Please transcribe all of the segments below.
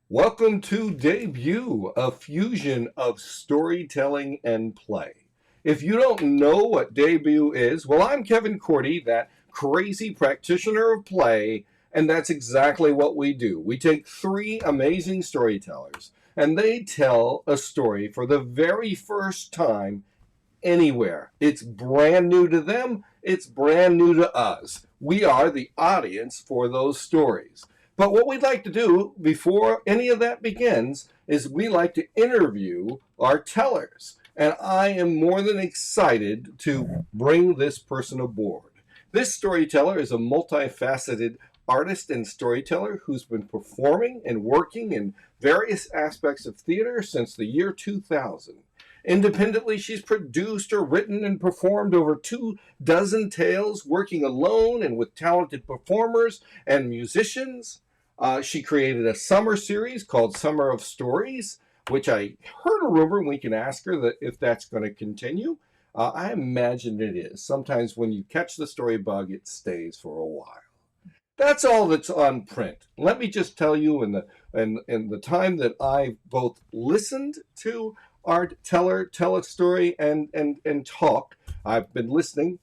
Welcome to Debut, a fusion of storytelling and play. If you don't know what Debut is, well, I'm Kevin Cordi, that crazy practitioner of play, and that's exactly what we do. We take three amazing storytellers, and they tell a story for the very first time anywhere. It's brand new to them, it's brand new to us. We are the audience for those stories. But what we'd like to do before any of that begins is we like to interview our tellers. And I am more than excited to bring this person aboard. This storyteller is a multifaceted artist and storyteller who's been performing and working in various aspects of theater since the year 2000. Independently, she's produced or written and performed over 24 tales, working alone and with talented performers and musicians. She created a summer series called Summer of Stories, which I heard a rumor, and we can ask her that if that's going to continue. I imagine it is. Sometimes when you catch the story bug, it stays for a while. That's all that's on print. Let me just tell you, in the time that I've both listened to our teller tell a story and talk, I've been listening.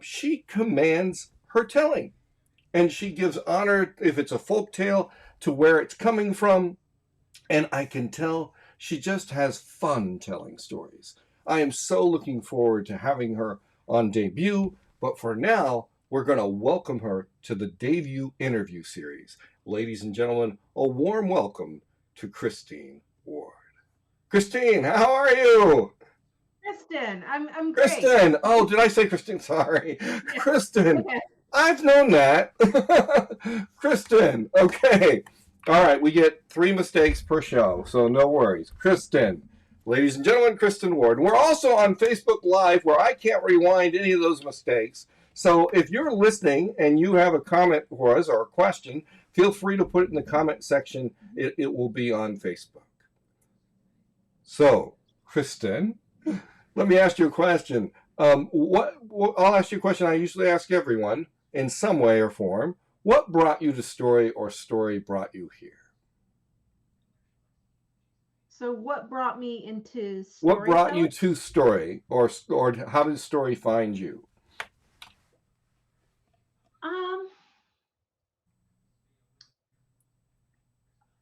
She commands her telling, and she gives honor if it's a folk tale to where it's coming from. And I can tell she just has fun telling stories. I am so looking forward to having her on Debut, but for now, we're going to welcome her to the Debut interview series. Ladies and gentlemen, a warm welcome to Christine Ward. Christine, how are you? Kristin, I'm great. Kristen! Oh, did I say Christine? Sorry. Yeah. Kristen, Okay. I've known that. Kristen, okay. All right, we get three mistakes per show, so no worries. Kristen, ladies and gentlemen, Kristen Ward. We're also on Facebook Live where I can't rewind any of those mistakes. So if you're listening and you have a comment for us or a question, feel free to put it in the comment section. It will be on Facebook. So, Kristen, let me ask you a question. I'll ask you a question I usually ask everyone in some way or form. What brought you to story, or story brought you here? So what brought me into What brought you storytelling? to story, or how did story find you? Um,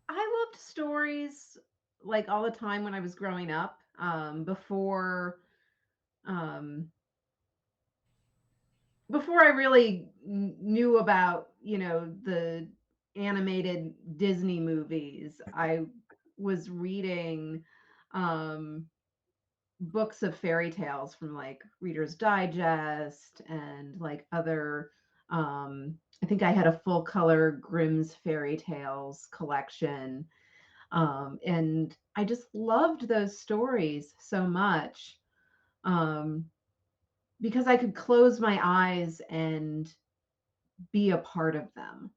I loved stories like all the time when I was growing up. Um, before I really knew about, the animated Disney movies, I was reading um books of fairy tales from like Reader's Digest and like other I think I had a full color Grimm's fairy tales collection. And I just loved those stories so much. Um because I could close my eyes and be a part of them.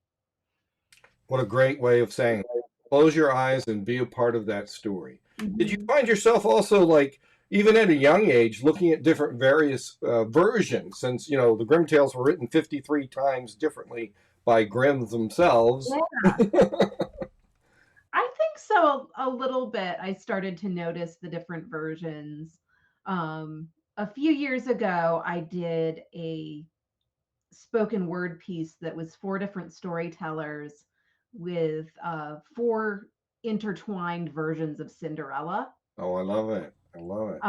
What a great way of saying it. Close your eyes and be a part of that story. Did you Mhm. find yourself also like, even at a young age, looking at different various versions? Since the Grimm tales were written 53 times differently by Grimm themselves. Yeah, I think so a little bit. I started to notice the different versions. A few years ago, I did a spoken word piece that was four different storytellers with four intertwined versions of Cinderella. Oh, I love it. I love it.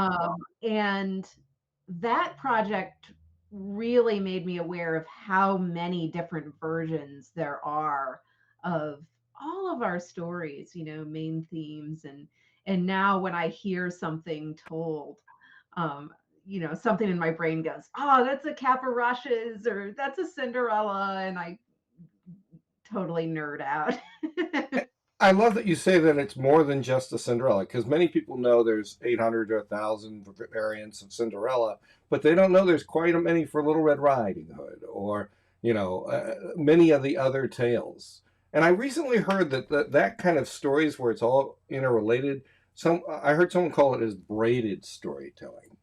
And that project really made me aware of how many different versions there are of all of our stories, main themes. And now when I hear something told, um, something in my brain goes, oh, that's a Caparushes or that's a Cinderella. And I totally nerd out. I love that you say that it's more than just a Cinderella, because many people know there's 800 or 1,000 variants of Cinderella, but they don't know there's quite a many for Little Red Riding Hood, or many of the other tales. And I recently heard that kind of stories where it's all interrelated. I heard someone call it as braided storytelling.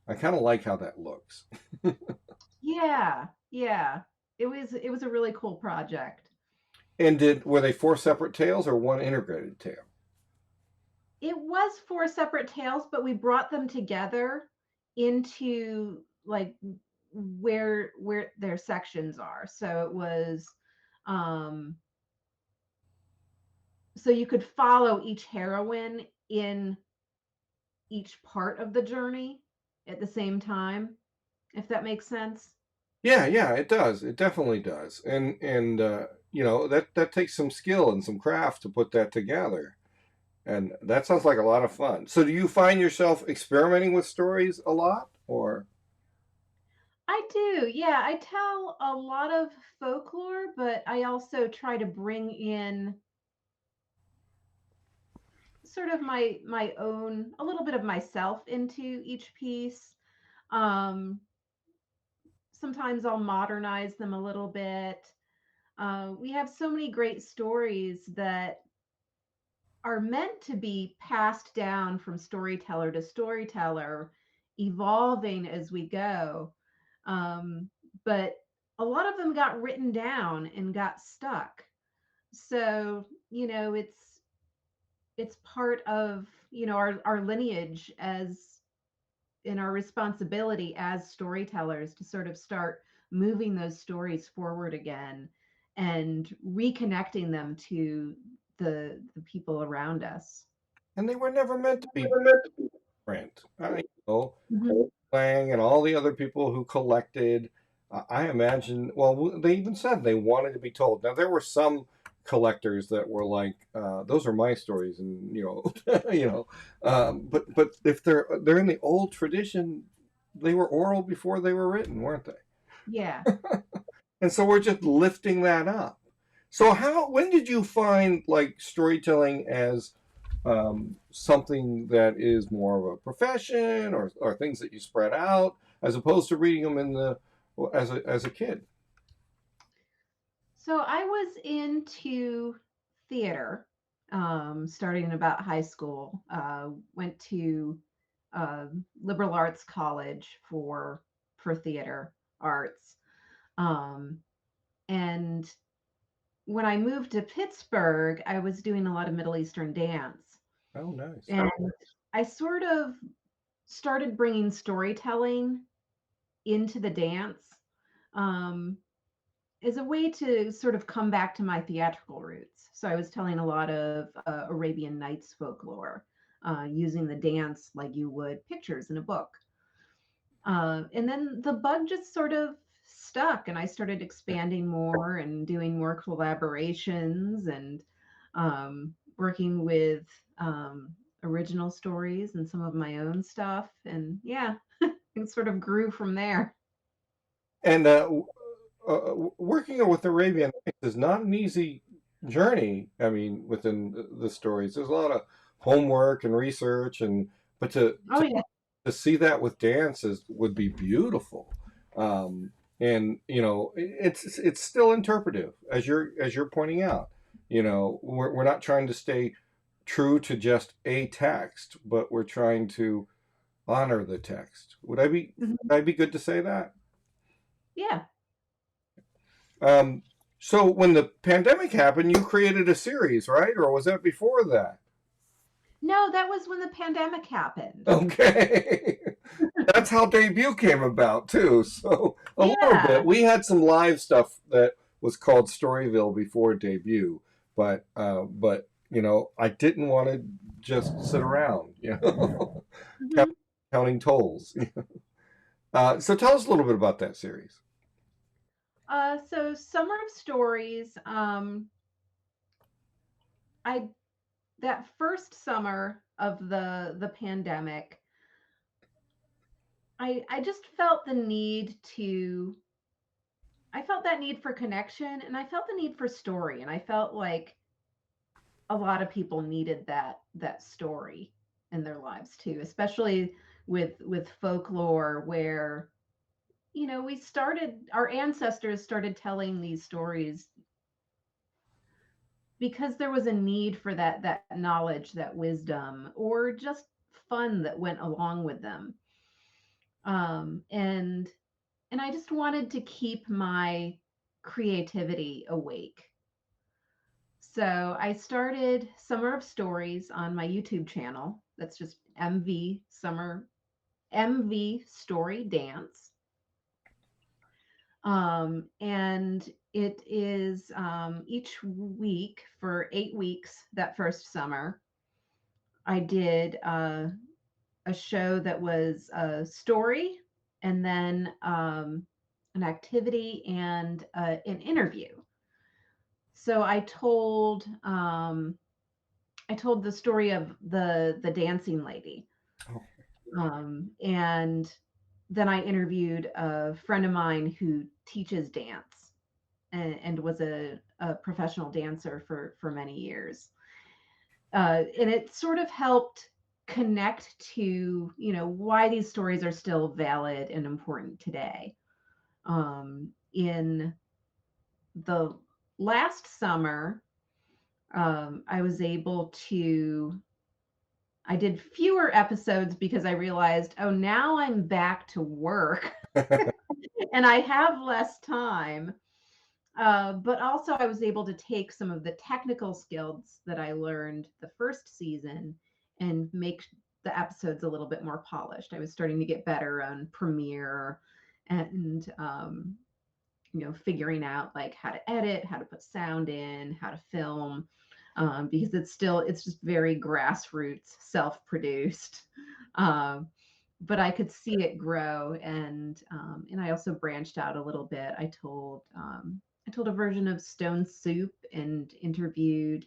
I kind of like how that looks. Yeah, yeah. It was a really cool project. And did were they four separate tales or one integrated tale? It was four separate tales, but we brought them together into like where their sections are. So it was um so you could follow each heroine in each part of the journey at the same time, if that makes sense. Yeah, yeah, it does. It definitely does. And that takes some skill and some craft to put that together. And that sounds like a lot of fun. So do you find yourself experimenting with stories a lot or I do. Yeah, I tell a lot of folklore, but I also try to bring in sort of my own a little bit of myself into each piece. Um Sometimes I'll modernize them a little bit. We have so many great stories that are meant to be passed down from storyteller to storyteller, evolving as we go. Um, but a lot of them got written down and got stuck. So, it's part of, our lineage as in our responsibility as storytellers to sort of start moving those stories forward again and reconnecting them to the people around us. and they were never meant to be print. Mhm. Lang and all the other people who collected. I imagine. Well, they even said they wanted to be told. Now there were some collectors that were like, "Those are my stories," and you know. But if they're in the old tradition, they were oral before they were written, weren't they? Yeah. And so we're just lifting that up. So when did you find like storytelling as something that is more of a profession or things that you spread out as opposed to reading them in the as a kid? So I was into theater starting in about high school. Went to liberal arts college for theater arts. Um, and when I moved to Pittsburgh, I was doing a lot of Middle Eastern dance. Oh, nice. And I sort of started bringing storytelling into the dance um, as a way to sort of come back to my theatrical roots. So I was telling a lot of Arabian Nights folklore, using the dance like you would pictures in a book. And then the bug just sort of stuck, and I started expanding more and doing more collaborations and working with original stories and some of my own stuff. And yeah, it sort of grew from there. And working with Arabian Nights is not an easy journey. I mean, within the stories, there's a lot of homework and research, and but Oh, yeah. to see that with dance would be beautiful. And it's still interpretive as you're pointing out. We're not trying to stay true to just a text, but we're trying to honor the text. Mhm. Would I be good to say that? Yeah. Um, so when the pandemic happened, you created a series, right? Or was that before that? No, that was when the pandemic happened. Okay. That's how debut came about too. So a little bit. Yeah. We had some live stuff that was called Storyville before debut, but I didn't want to just sit around, count- Mhm. counting tolls. So tell us a little bit about that series. So Summer of Stories, I that first summer of the pandemic, I just felt the need to I felt that need for connection and I felt the need for story and I felt like a lot of people needed that story in their lives too, especially with folklore where we started our ancestors started telling these stories because there was a need for that knowledge, that wisdom, or just fun that went along with them. And I just wanted to keep my creativity awake. So I started Summer of Stories on my YouTube channel. That's just MV Story Dance. And it is each week for 8 weeks that first summer. I did a show that was a story and then an activity and an interview. So I told the story of the dancing lady, Oh, and then I interviewed a friend of mine who teaches dance and was a professional dancer for many years. And it sort of helped connect to, why these stories are still valid and important today. In the last summer, I was able to, I did fewer episodes because I realized, oh, now I'm back to work and I have less time. But also, I was able to take some of the technical skills that I learned the first season and make the episodes a little bit more polished. I was starting to get better on Premiere and, figuring out like how to edit, how to put sound in, how to film, because it's just very grassroots, self-produced. Um, but I could see it grow, and I also branched out a little bit. I told a version of Stone Soup and interviewed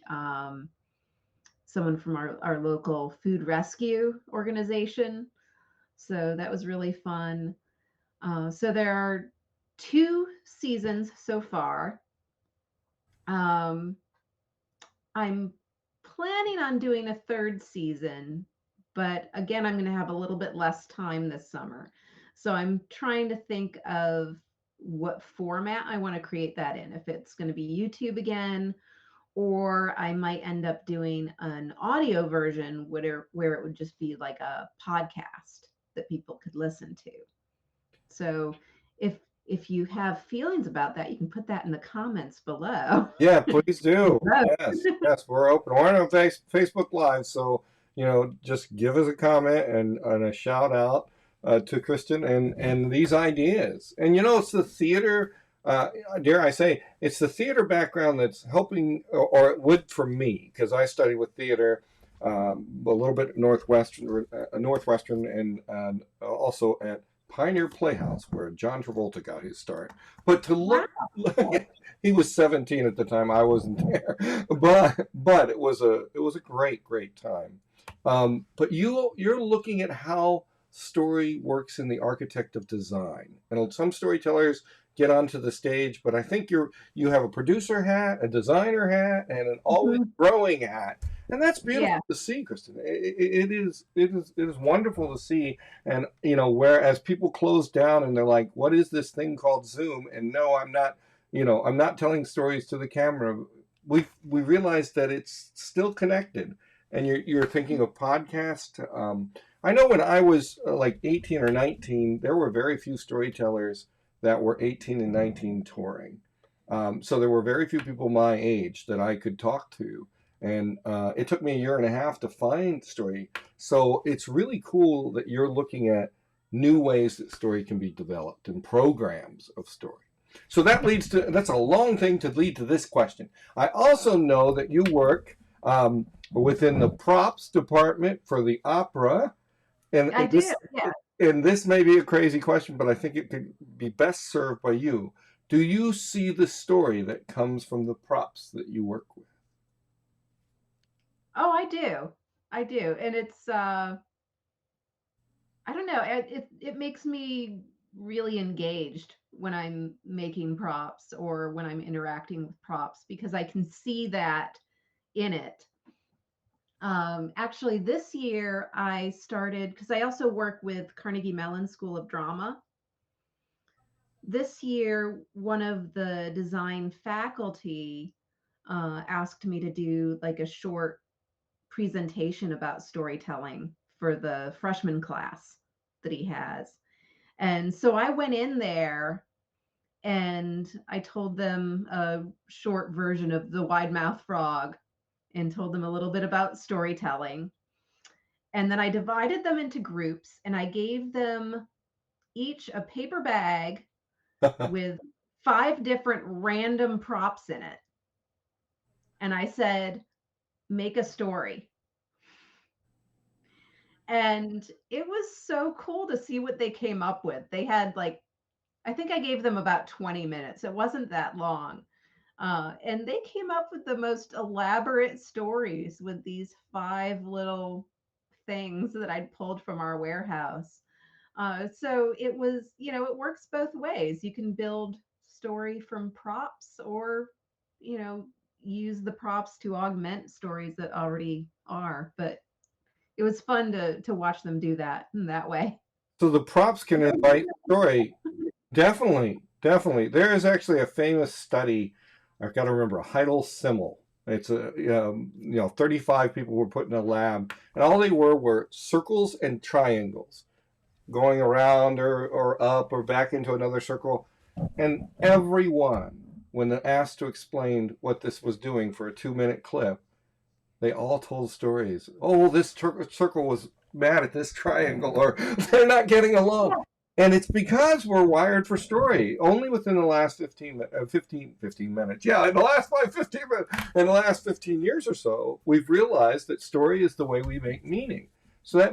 someone from our local food rescue organization. So that was really fun. So there are 2 seasons so far. Um, I'm planning on doing a third season, but again, I'm going to have a little bit less time this summer. So I'm trying to think of what format I want to create that in. If it's going to be YouTube again, or I might end up doing an audio version where it would just be like a podcast that people could listen to. So if if you have feelings about that, you can put that in the comments below. yeah, please do. Both. Yes, yes, we're open. We're on Facebook Live, so just give us a comment and a shout out to Kristen and these ideas. And it's the theater. Uh, dare I say, it's the theater background that's helping, or it would for me, because I studied with theater a little bit Northwestern, and also at Pioneer Playhouse, where John Travolta got his start. But to Wow. look, he was 17 at the time. I wasn't there, but it was a great time. But you're looking at how story works in the architect of design, and some storytellers get onto the stage, but I think you have a producer hat, a designer hat, and an always Mhm. growing hat, and that's Yeah. beautiful to see, Kristen. It is wonderful to see, and whereas people close down and they're like, "What is this thing called Zoom?" And no, I'm not telling stories to the camera. We realized that it's still connected, and you're thinking of podcast. I know when I was like 18 or 19, there were very few storytellers that were 18 and 19 touring. So there were very few people my age that I could talk to. And it took me a year and a half to find story. So it's really cool that you're looking at new ways that story can be developed and programs of story. So that's a long thing to lead to this question. I also know that you work within the props department for the opera, and I do. Yeah. this may be a crazy question, but I think it could be best served by you. Do you see the story that comes from the props that you work with? Oh, I do. I do. And it's I don't know, it makes me really engaged when I'm making props or when I'm interacting with props because I can see that in it. Actually, this year I started because I also work with Carnegie Mellon School of Drama. This year, one of the design faculty asked me to do like a short presentation about storytelling for the freshman class that he has. And so I went in there and I told them a short version of the wide mouth frog and told them a little bit about storytelling. And then I divided them into groups and I gave them each a paper bag with 5 different random props in it. And I said, make a story. And it was so cool to see what they came up with. They had like, I think I gave them about 20 minutes. It wasn't that long. And they came up with the most elaborate stories with these 5 little things that I'd pulled from our warehouse. So it was, it works both ways. You can build story from props or, you know, use the props to augment stories that already are. But it was fun to watch them do that in that way. So the props can invite story. Definitely, definitely. There is actually a famous study. I've got to remember Heidel Simmel. It's 35 people were put in a lab, and all they were circles and triangles going around or up or back into another circle. And everyone, when asked to explain what this was doing for a 2-minute clip, they all told stories. Oh, this circle was mad at this triangle, or they're not getting along. And it's because we're wired for story. Only within the last 15 minutes. Yeah, in the last 15 minutes, in the last 15 years or so, we've realized that story is the way we make meaning. So that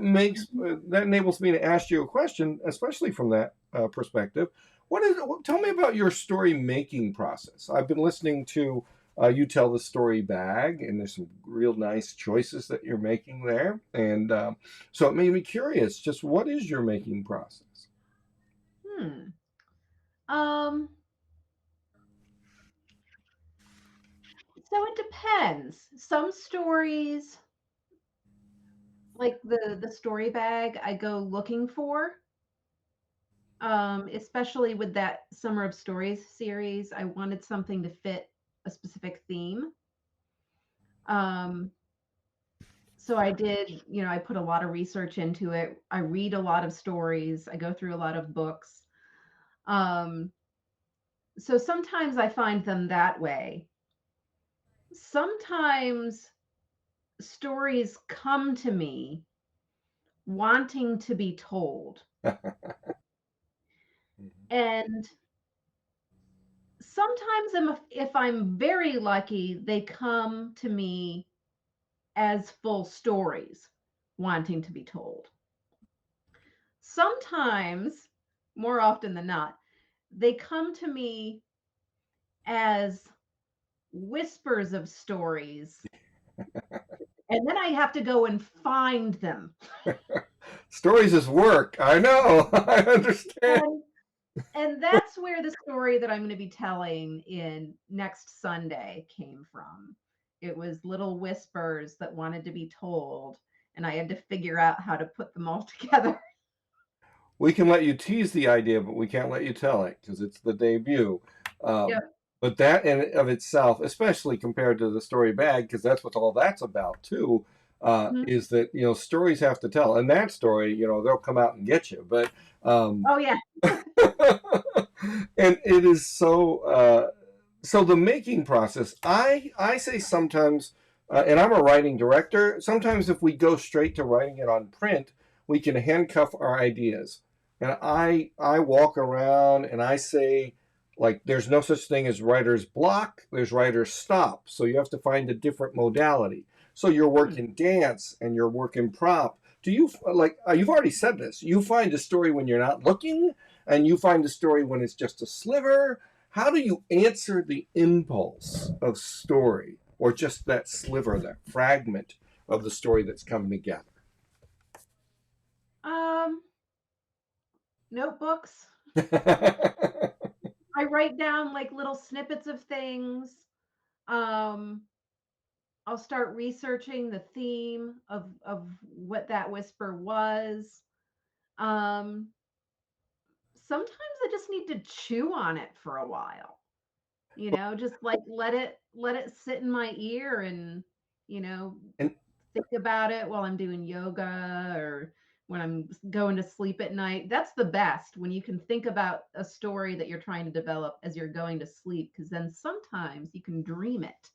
enables me to ask you a question, especially from that perspective. Tell me about your story making process. I've been listening to you tell the story bag, and there's some real nice choices that you're making there. And so it made me curious. Just what is your making process? Hmm. Um, so it depends. Some stories, like the story bag, I go looking for. Especially with that Summer of Stories series, I wanted something to fit a specific theme. Um, so I did, I put a lot of research into it. I read a lot of stories. I go through a lot of books. Um, so sometimes I find them that way. Sometimes stories come to me wanting to be told. And sometimes if I'm very lucky, they come to me as full stories wanting to be told. Sometimes, more often than not, they come to me as whispers of stories, and then I have to go and find them. Stories is work. I know. I understand. And and that's where the story that I'm going to be telling in next Sunday came from. It was little whispers that wanted to be told, and I had to figure out how to put them all together. We can let you tease the idea, but we can't let you tell it because it's the debut. Um, Yep. but that in of itself, especially compared to the story bag, because that's what all that's about too, Mhm. is that stories have to tell, and that story, they'll come out and get you. But Oh yeah. and it is so the making process. I say sometimes, and I'm a writing director. Sometimes if we go straight to writing it on print, we can handcuff our ideas. And I walk around and I say, like, there's no such thing as writer's block. There's writer's stop. So you have to find a different modality. So you're Hmm. working dance and you're working prop. Do you like? You've already said this. You find a story when you're not looking, and you find a story when it's just a sliver. How do you answer the impulse of story, or just that sliver, that fragment of the story that's coming together? Um, Notebooks. I write down like little snippets of things. Um, I'll start researching the theme of what that whisper was. Um, Sometimes I just need to chew on it for a while. Just like let it sit in my ear and, you know, and think about it while I'm doing yoga or when I'm going to sleep at night. That's the best when you can think about a story that you're trying to develop as you're going to sleep, because then sometimes you can dream it.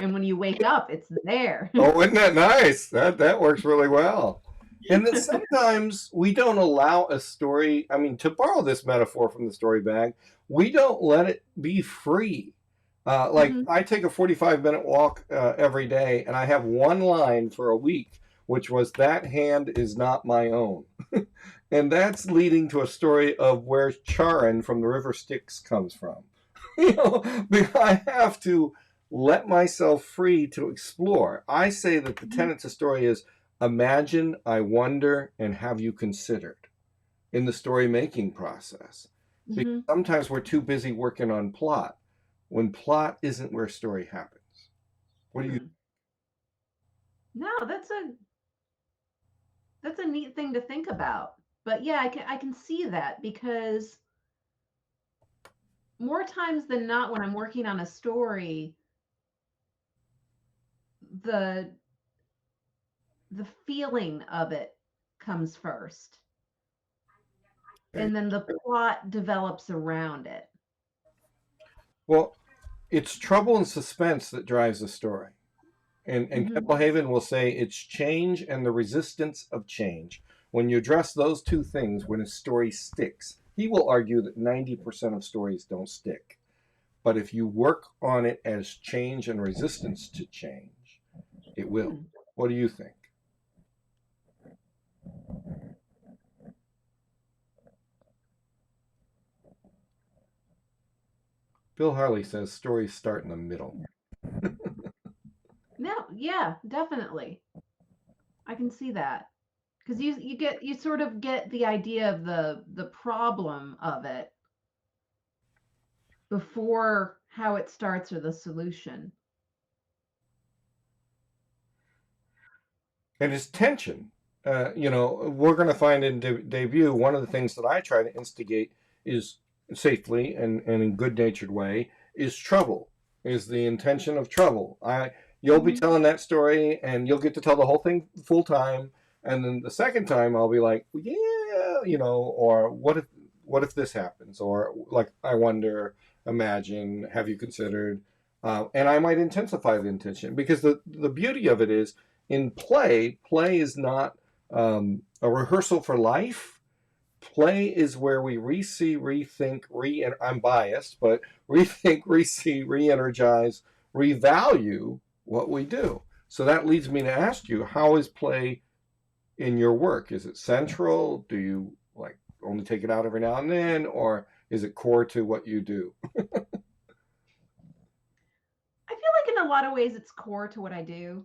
And when you wake up, it's there. Oh, isn't that nice? That works really well. And then sometimes we don't allow a story, I mean, to borrow this metaphor from the story bag, we don't let it be free. Like Mhm. I take a 45-minute walk every day, and I have one line for a week, which was that hand is not my own. And that's leading to a story of where Charon from the River Styx comes from. Because I have to let myself free to explore. I say that the Mhm. tenet to story is imagine, I wonder, and have you considered in the story making process. Because Mhm. sometimes we're too busy working on plot when plot isn't where story happens. What do you? Hmm. No, that's a neat thing to think about. But yeah, I can see that, because more times than not when I'm working on a story, the the feeling of it comes first, and then the plot develops around it. Well, it's trouble and suspense that drives the story. And Mhm. Kendall Haven will say it's change and the resistance of change. When you address those two things, when a story sticks, he will argue that 90% of stories don't stick. But if you work on it as change and resistance to change, it will. Hmm. What do you think? Bill Harley says stories start in the middle. No, yeah, definitely. I can see that. Because you sort of get the idea of the problem of it before how it starts, or the solution. And it's tension. We're going to find in debut one of the things that I try to instigate is safely and in good natured way is trouble, is the intention of trouble. You'll be Mhm. telling that story and you'll get to tell the whole thing full time, and then the second time I'll be like, yeah, or what if this happens, or like I wonder, imagine, have you considered, and I might intensify the intention because the beauty of it is in play is not a rehearsal for life. Play is where we re-see, rethink, I'm biased, but rethink, re-see, re-energize, revalue what we do. So that leads me to ask you, how is play in your work? Is it central? Do you like only take it out every now and then, or is it core to what you do? I feel like in a lot of ways it's core to what I do.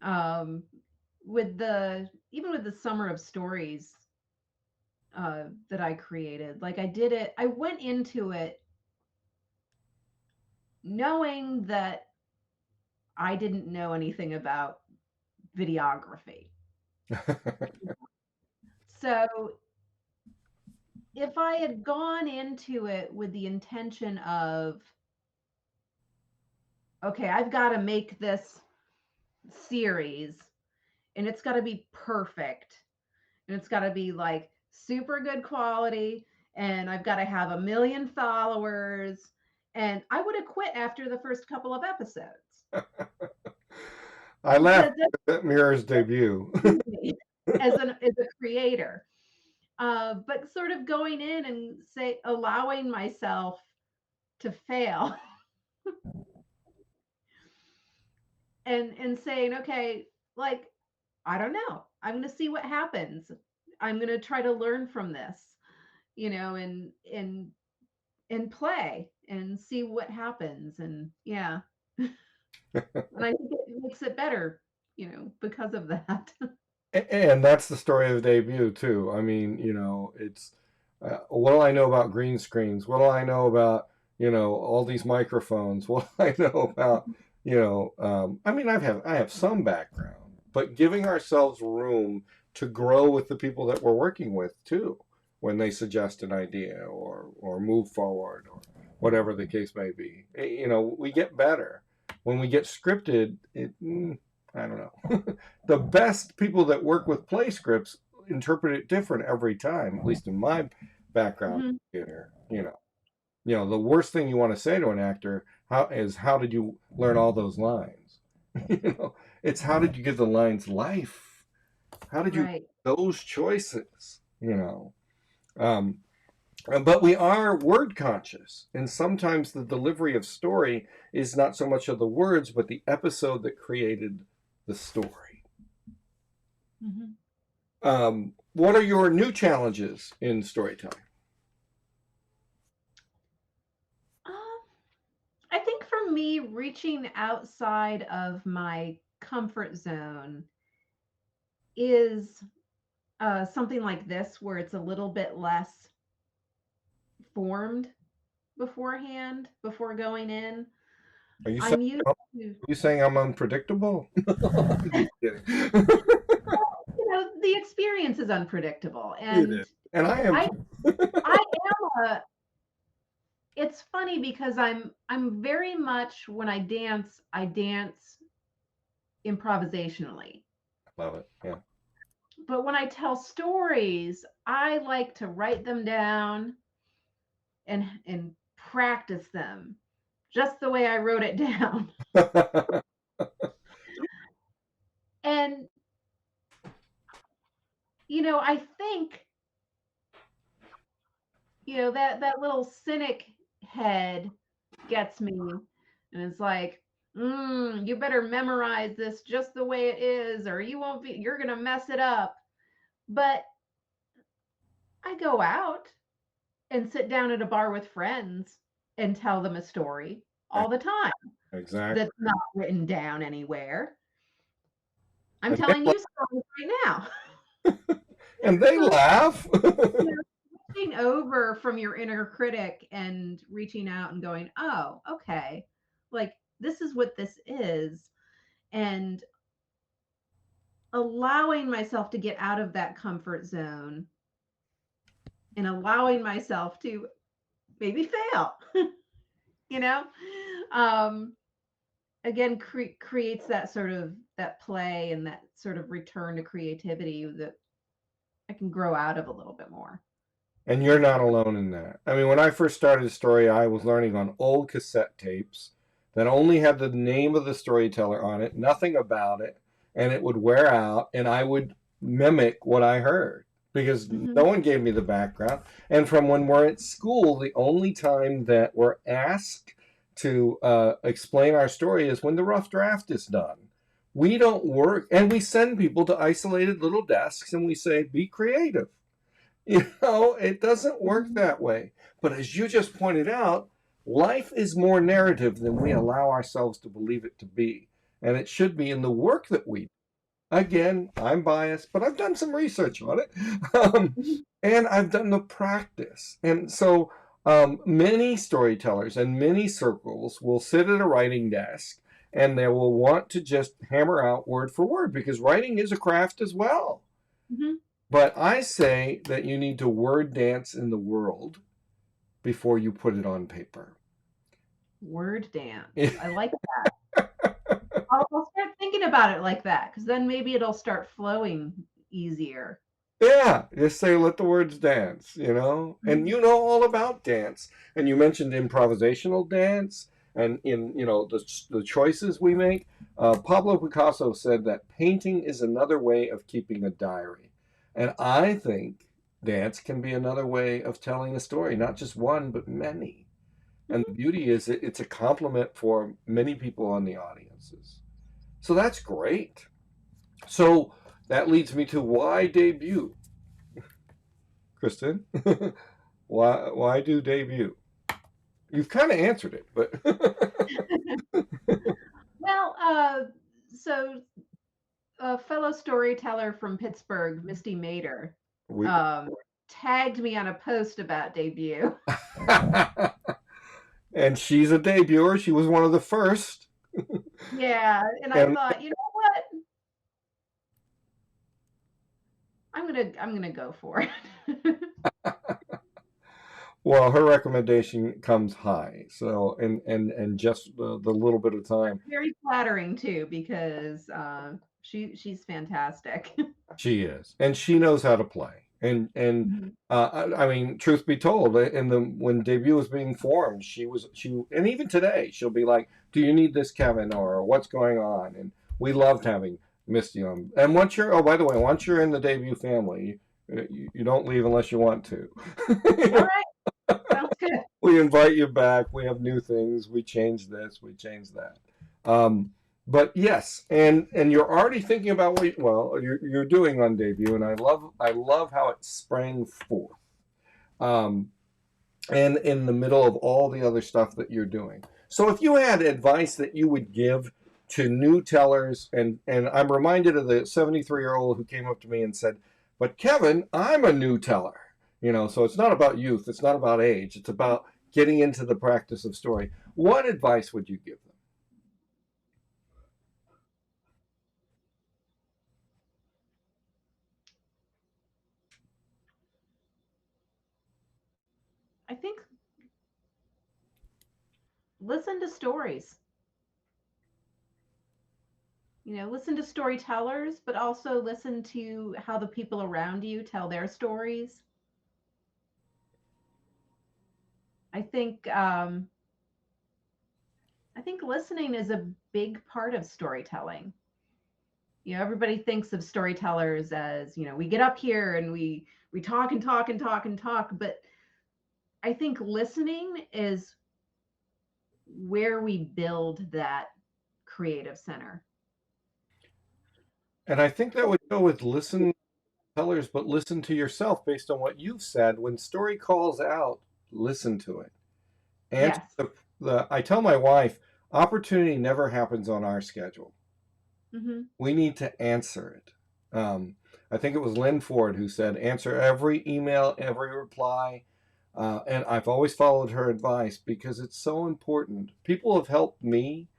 Um, with the even with the Summer of Stories that I created, like I went into it knowing that I didn't know anything about videography. So if I had gone into it with the intention of, okay, I've got to make this series and it's got to be perfect and it's got to be like super good quality and I've got to have 1 million followers, and I would have quit after the first couple of episodes, I laugh because that's at Mirror's debut. me as a creator. But sort of going in and say allowing myself to fail, and saying, okay, like, I don't know, I'm going to see what happens, I'm going to try to learn from this, and play and see what happens. And yeah, and I think it makes it better, because of that. And that's the story of the debut too. I mean, it's what do I know about green screens? What do I know about all these microphones? What do I know about I mean, I have some background, but giving ourselves room to grow with the people that we're working with too, when they suggest an idea or move forward or whatever the case may be. We get better when we get scripted. I don't know. The best people that work with play scripts interpret it different every time, at least in my background Mhm. theater. The worst thing you want to say to an actor how did you learn all those lines? It's how did you give the lines life? How did you Right. make those choices? Um, but we are word conscious, and sometimes the delivery of story is not so much of the words, but the episode that created the story. Mhm. What are your new challenges in storytelling? Um, I think for me, reaching outside of my comfort zone is something like this, where it's a little bit less formed beforehand, before going in. Are you saying I'm used are to, you saying I'm unpredictable? I'm just kidding. the experience is unpredictable, It is, and and I am I too. I am a. It's funny because I'm very much, when I dance improvisationally. Love it. Yeah. But when I tell stories, I like to write them down and practice them just the way I wrote it down. And I think, that little cynic head gets me, and it's like, you better memorize this just the way it is, or you're gonna mess it up. But I go out and sit down at a bar with friends and tell them a story all the time Exactly. that's not written down anywhere. I'm And they telling laugh. you stories right now. And they So, laugh. you know, switching over from your inner critic and reaching out and going, "Oh, okay. Like, this is what this is." And allowing myself to get out of that comfort zone and allowing myself to maybe fail, you know? Um, again, creates that sort of that play and that sort of return to creativity that I can grow out of a little bit more. And you're not alone in that. I mean, when I first started a story, I was learning on old cassette tapes that only had the name of the storyteller on it, nothing about it, and it would wear out, and I would mimic what I heard because Mhm. no one gave me the background. And from when we're at school, the only time that we're asked to explain our story is when the rough draft is done. We don't work, and we send people to isolated little desks and we say, be creative. It doesn't work Mhm. that way. But as you just pointed out, life is more narrative than we allow ourselves to believe it to be. And it should be in the work that we do. Again, I'm biased, but I've done some research on it. Mhm. And I've done the practice. And so many storytellers and many circles will sit at a writing desk and they will want to just hammer out word for word because writing is a craft as well. Mhm. But I say that you need to word dance in the world before you put it on paper. Word dance. I like that. I'll start thinking about it like that, because then maybe it'll start flowing easier. Yeah, just say let the words dance. And Mhm. you know all about dance. And you mentioned improvisational dance and in the choices we make. Pablo Picasso said that painting is another way of keeping a diary. And I think dance can be another way of telling a story, not just one, but many. And the Mhm. beauty is it's a compliment for many people on the audiences. So that's great. So that leads me to why debut, Kristen? Why do debut? You've kind of answered it, but Well, so a fellow storyteller from Pittsburgh, Misty Mater, we um, tagged me on a post about debut. and she's a debuter. She was one of the first. Yeah, and I And thought, you know what? I'm gonna go for it. Well, her recommendation comes high. So, and just the little bit of time Very flattering too, because she's fantastic. she is, and she knows how to play. And Mhm. I mean, truth be told, in the when debut was being formed, and even today, she'll be like, "Do you need this, Kevin?" or "What's going on?" And we loved having Misty on. And once you're, oh, by the way, once you're in the debut family, you don't leave unless you want to. All right, sounds good. We invite you back. We have new things. We change this. We change that. Um, but yes, and you're already thinking about well you're doing on debut, and I love how it sprang forth, um, and in the middle of all the other stuff that you're doing. So if you had advice that you would give to new tellers, and I'm reminded of the 73-year-old who came up to me and said, "But Kevin, I'm a new teller." So it's not about youth, it's not about age, it's about getting into the practice of story. What advice would you give them? I think listen to stories. Listen to storytellers, but also listen to how the people around you tell their stories. I think I think listening is a big part of storytelling. Everybody thinks of storytellers as, we get up here and we talk and talk and talk and talk, but I think listening is where we build that creative center. And I think that would go with listen to tellers, but listen to yourself based on what you've said. When story calls out, listen to it. Answer Yes. the I tell my wife, opportunity never happens on our schedule. Hmm. We need to answer it. I think it was Lynn Ford who said, answer every email, every reply. And I've always followed her advice because it's so important. People have helped me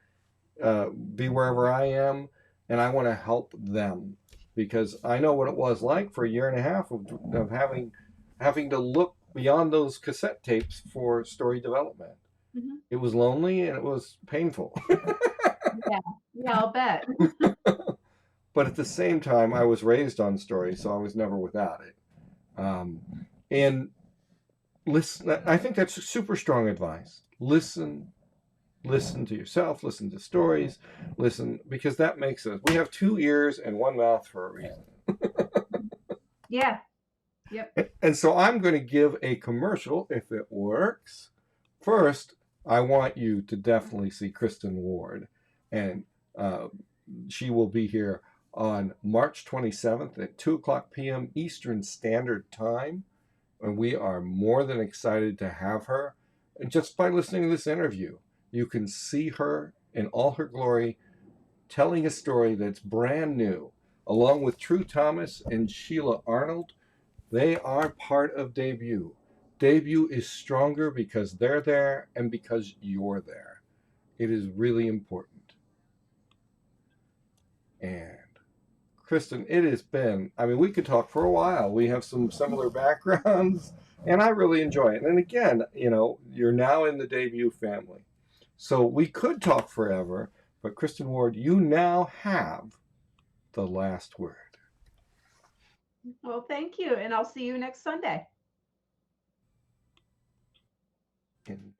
be wherever I am, and I want to help them because I know what it was like for a year and a half of having to look beyond those cassette tapes for story development. Hmm. It was lonely and it was painful. Yeah. Yeah, I'll bet. But at the same time, I was raised on stories, so I was never without it. Um, and listen, I think that's super strong advice. Listen to yourself, listen to stories, listen, because that makes us, we have two ears and one mouth for a reason. Yeah. Yep. And so I'm going to give a commercial if it works. First, I want you to definitely see Kristin Ward, and uh, she will be here on March 27th at 2 o'clock p.m. Eastern Standard Time. And we are more than excited to have her. And just by listening to this interview, you can see her in all her glory, telling a story that's brand new, along with True Thomas and Sheila Arnold. They are part of Debut. Debut is stronger because they're there and because you're there. It is really important. And Kristin, it has been, I mean, we could talk for a while. We have some similar backgrounds, and I really enjoy it. And again, you're now in the Debut family. So we could talk forever, but Kristin Ward, you now have the last word. Well, thank you. And I'll see you next Sunday. And